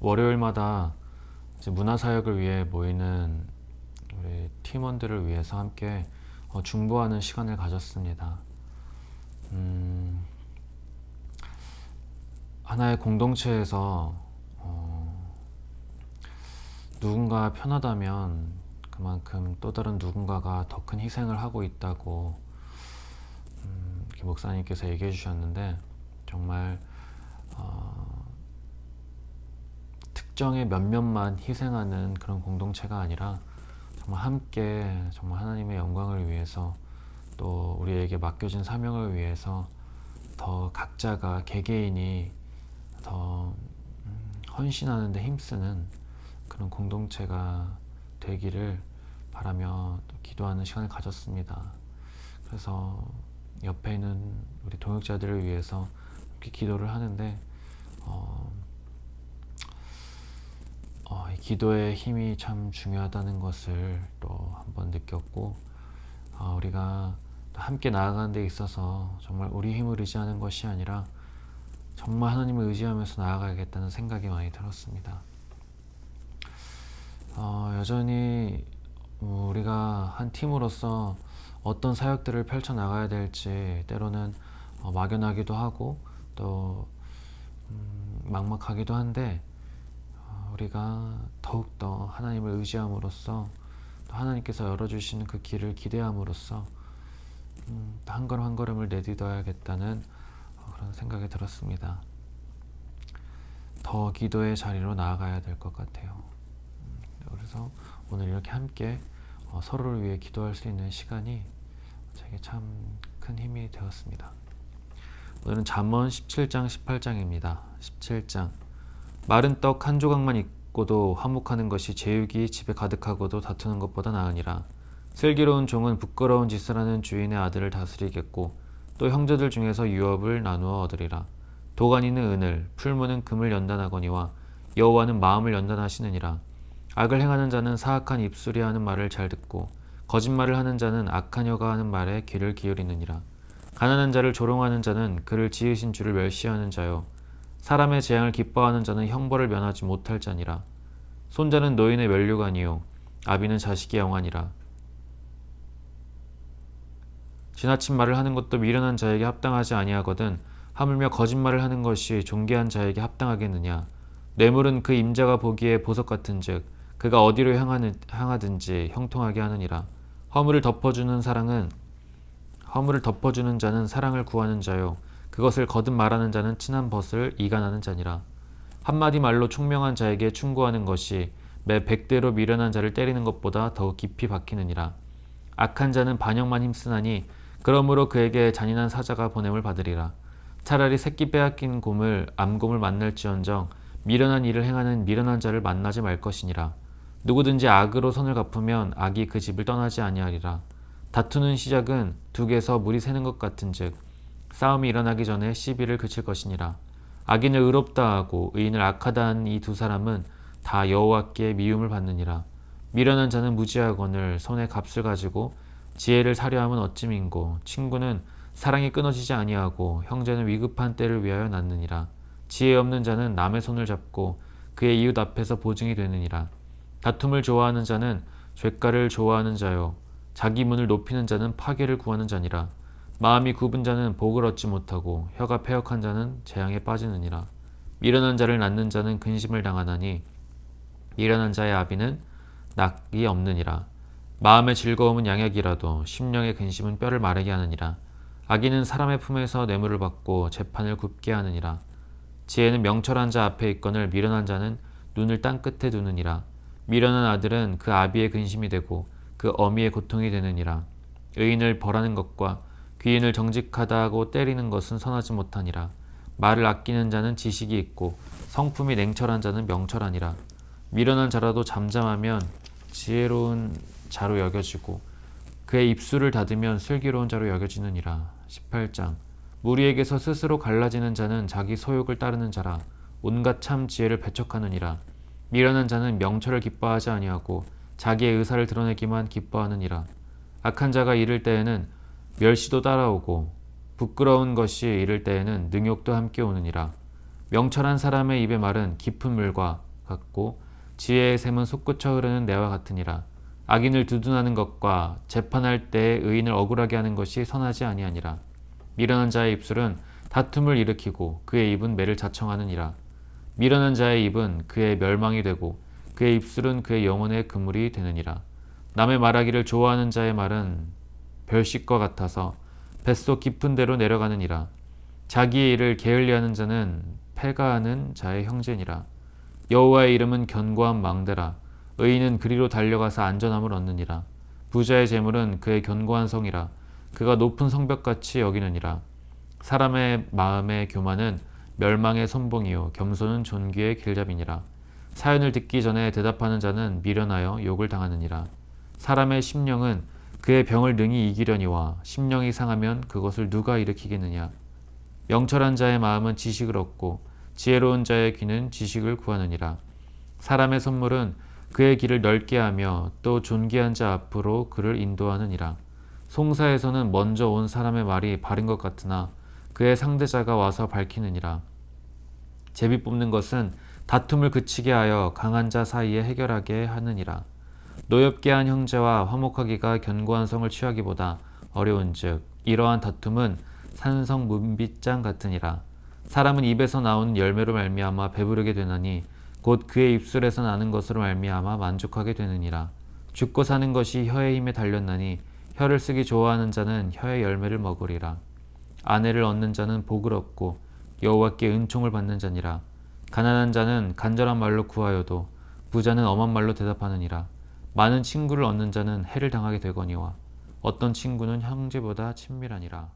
월요일마다 이제 문화사역을 위해 모이는 우리 팀원들을 위해서 함께 중보하는 시간을 가졌습니다. 하나의 공동체에서 누군가 편하다면 그만큼 또 다른 누군가가 더 큰 희생을 하고 있다고 이렇게 목사님께서 얘기해 주셨는데, 정말 특정의 몇몇만 희생하는 그런 공동체가 아니라 정말 함께 정말 하나님의 영광을 위해서, 또 우리에게 맡겨진 사명을 위해서 더 각자가 개개인이 더 헌신하는 데 힘쓰는 그런 공동체가 되기를 바라며 또 기도하는 시간을 가졌습니다. 그래서 옆에 있는 우리 동역자들을 위해서 이렇게 기도를 하는데 이 기도의 힘이 참 중요하다는 것을 또 한번 느꼈고, 우리가 함께 나아가는 데 있어서 정말 우리 힘을 의지하는 것이 아니라 정말 하나님을 의지하면서 나아가야겠다는 생각이 많이 들었습니다. 여전히 우리가 한 팀으로서 어떤 사역들을 펼쳐나가야 될지 때로는 막연하기도 하고 또 막막하기도 한데, 우리가 더욱더 하나님을 의지함으로써 또 하나님께서 열어주시는 그 길을 기대함으로써 한 걸음 한 걸음을 내딛어야겠다는 그런 생각이 들었습니다. 더 기도의 자리로 나아가야 될 것 같아요. 그래서 오늘 이렇게 함께 서로를 위해 기도할 수 있는 시간이 제게 참 큰 힘이 되었습니다. 오늘은 잠언 17장 18장입니다. 17장. 마른 떡 한 조각만 있고도 화목하는 것이 제육이 집에 가득하고도 다투는 것보다 나으니라. 슬기로운 종은 부끄러운 짓을 하는 주인의 아들을 다스리겠고 또 형제들 중에서 유업을 나누어 얻으리라. 도가니는 은을, 풀무는 금을 연단하거니와 여호와는 마음을 연단하시느니라. 악을 행하는 자는 사악한 입술이 하는 말을 잘 듣고 거짓말을 하는 자는 악한 혀가 하는 말에 귀를 기울이느니라. 가난한 자를 조롱하는 자는 그를 지으신 주를 멸시하는 자요, 사람의 재앙을 기뻐하는 자는 형벌을 면하지 못할 자니라. 손자는 노인의 면류관이요 아비는 자식의 영환이라. 지나친 말을 하는 것도 미련한 자에게 합당하지 아니하거든 하물며 거짓말을 하는 것이 존귀한 자에게 합당하겠느냐. 뇌물은 그 임자가 보기에 보석 같은즉 그가 어디로 향하든지 형통하게 하느니라. 허물을 덮어주는 자는 사랑을 구하는 자요 그것을 거듭 말하는 자는 친한 벗을 이간하는 자니라. 한마디 말로 총명한 자에게 충고하는 것이 매 100대로 미련한 자를 때리는 것보다 더욱 깊이 박히느니라. 악한 자는 반역만 힘쓰나니 그러므로 그에게 잔인한 사자가 보냄을 받으리라. 차라리 새끼 빼앗긴 암곰을 만날지언정 미련한 일을 행하는 미련한 자를 만나지 말 것이니라. 누구든지 악으로 선을 갚으면 악이 그 집을 떠나지 아니하리라. 다투는 시작은 둑에서 물이 새는 것 같은즉 싸움이 일어나기 전에 시비를 그칠 것이니라. 악인을 의롭다 하고 의인을 악하다 하는 이 두 사람은 다 여호와께 미움을 받느니라. 미련한 자는 무지하거늘 손에 값을 가지고 지혜를 사려함은 어찌민고. 친구는 사랑이 끊어지지 아니하고 형제는 위급한 때를 위하여 낳느니라. 지혜 없는 자는 남의 손을 잡고 그의 이웃 앞에서 보증이 되느니라. 다툼을 좋아하는 자는 죗가를 좋아하는 자요 자기 문을 높이는 자는 파괴를 구하는 자니라. 마음이 굽은 자는 복을 얻지 못하고 혀가 패역한 자는 재앙에 빠지느니라. 미련한 자를 낳는 자는 근심을 당하나니 미련한 자의 아비는 낙이 없느니라. 마음의 즐거움은 양약이라도 심령의 근심은 뼈를 마르게 하느니라. 악인은 사람의 품에서 뇌물을 받고 재판을 굽게 하느니라. 지혜는 명철한 자 앞에 있거늘 미련한 자는 눈을 땅 끝에 두느니라. 미련한 아들은 그 아비의 근심이 되고 그 어미의 고통이 되느니라. 의인을 벌하는 것과 귀인을 정직하다 하고 때리는 것은 선하지 못하니라. 말을 아끼는 자는 지식이 있고 성품이 냉철한 자는 명철하니라. 미련한 자라도 잠잠하면 지혜로운 자로 여겨지고 그의 입술을 닫으면 슬기로운 자로 여겨지느니라. 18장. 무리에게서 스스로 갈라지는 자는 자기 소욕을 따르는 자라. 온갖 참 지혜를 배척하느니라. 미련한 자는 명철을 기뻐하지 아니하고 자기의 의사를 드러내기만 기뻐하느니라. 악한 자가 이를 때에는 멸시도 따라오고 부끄러운 것이 이를 때에는 능욕도 함께 오느니라. 명철한 사람의 입의 말은 깊은 물과 같고 지혜의 샘은 솟구쳐 흐르는 내와 같으니라. 악인을 두둔하는 것과 재판할 때에 의인을 억울하게 하는 것이 선하지 아니하니라. 미련한 자의 입술은 다툼을 일으키고 그의 입은 매를 자청하느니라. 미련한 자의 입은 그의 멸망이 되고 그의 입술은 그의 영혼의 그물이 되느니라. 남의 말하기를 좋아하는 자의 말은 별식과 같아서 뱃속 깊은 데로 내려가느니라. 자기의 일을 게을리하는 자는 패가하는 자의 형제니라. 여호와의 이름은 견고한 망대라. 의인은 그리로 달려가서 안전함을 얻느니라. 부자의 재물은 그의 견고한 성이라. 그가 높은 성벽같이 여기느니라. 사람의 마음의 교만은 멸망의 선봉이요 겸손은 존귀의 길잡이니라. 사연을 듣기 전에 대답하는 자는 미련하여 욕을 당하느니라. 사람의 심령은 그의 병을 능히 이기려니와 심령이 상하면 그것을 누가 일으키겠느냐. 명철한 자의 마음은 지식을 얻고 지혜로운 자의 귀는 지식을 구하느니라. 사람의 선물은 그의 길을 넓게 하며 또 존귀한 자 앞으로 그를 인도하느니라. 송사에서는 먼저 온 사람의 말이 바른 것 같으나 그의 상대자가 와서 밝히느니라. 제비 뽑는 것은 다툼을 그치게 하여 강한 자 사이에 해결하게 하느니라. 노엽게 한 형제와 화목하기가 견고한 성을 취하기보다 어려운즉 이러한 다툼은 산성 문빗장 같으니라. 사람은 입에서 나오는 열매로 말미암아 배부르게 되나니 곧 그의 입술에서 나는 것으로 말미암아 만족하게 되느니라. 죽고 사는 것이 혀의 힘에 달렸나니 혀를 쓰기 좋아하는 자는 혀의 열매를 먹으리라. 아내를 얻는 자는 복을 얻고 여호와께 은총을 받는 자니라. 가난한 자는 간절한 말로 구하여도 부자는 엄한 말로 대답하느니라. 많은 친구를 얻는 자는 해를 당하게 되거니와 어떤 친구는 형제보다 친밀하니라.